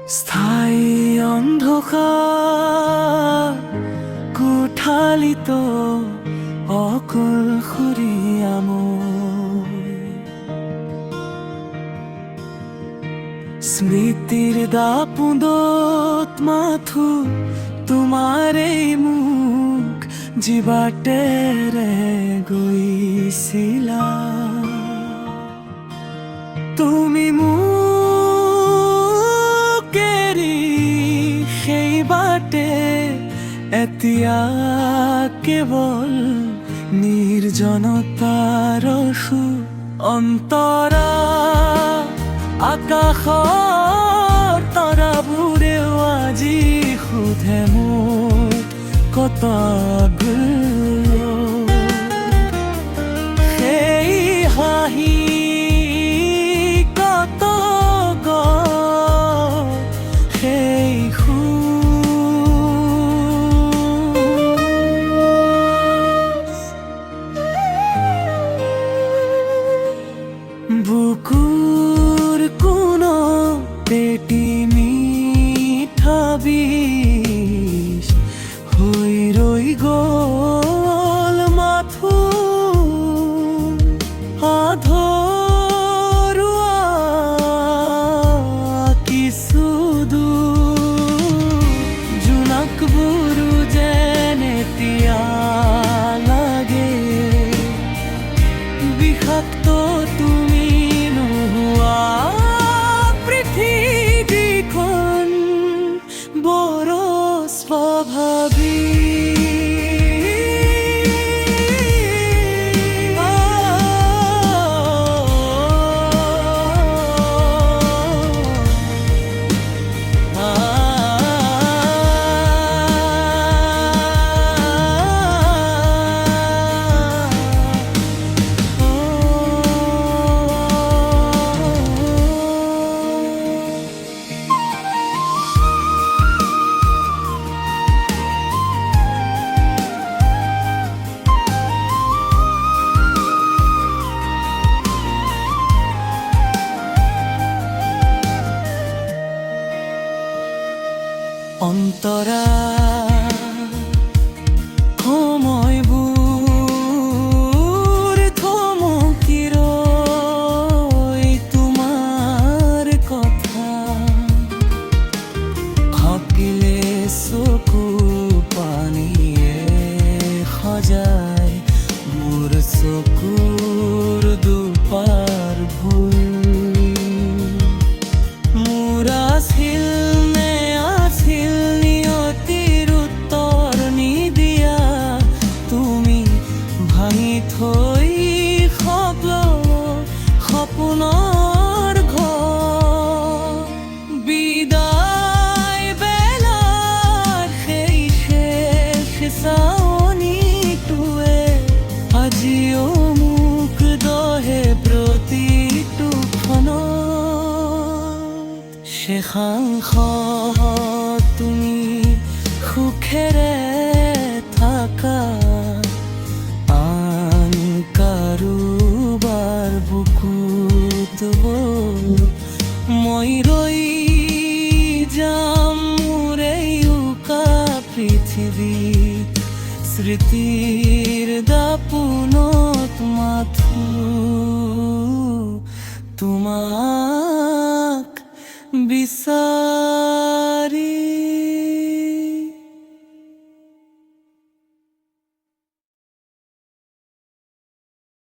স্থায়ী অন্ধকার কোঠালিত অকলশৰীয়া স্মৃতিৰ দাপোঁদত মাথো তোমাৰ এই মুখ যি বাটেৰে গৈছিলা তুমি মোক এৰি সেই বাটে এতিয়া কেৱল নিৰ্জনতাৰ সুৰ অন্তৰা আকাশৰ তৰাবোৰেও আজি সোধে মোক কত গ'ল সেই হাঁহি কত গ'ল সেই বুকুৰ পেটি মিঠা বিষ হৈ ৰৈ গ'ল মাথো আধৰুৱা কিছু দূৰ জোনাকবোৰো যেন এতিয়া লাগে বিষাক্ত তুমি নোহোৱা অন্তৰা সময়বোৰ থমকি ৰয় তোমাৰ কথা ভাবিলে চকু পানীয়ে সজায় মোৰ চকুৰ দুপাৰ ভুল মোৰ আছিল থৈ সপোনৰ ঘৰ বিদায় বেলাৰ সেই শেষ চাৱনিটোৱে আজিও মোক দহে প্ৰতিটো ক্ষণত শেষাংশত তুমি সুখেৰে থাকা কাৰোবাৰ বুকুত মই ৰৈ যাম মোৰ এই উকা পৃথিৱীত স্মৃতিৰ দাপোনত মাথো তোমাক বিচাৰি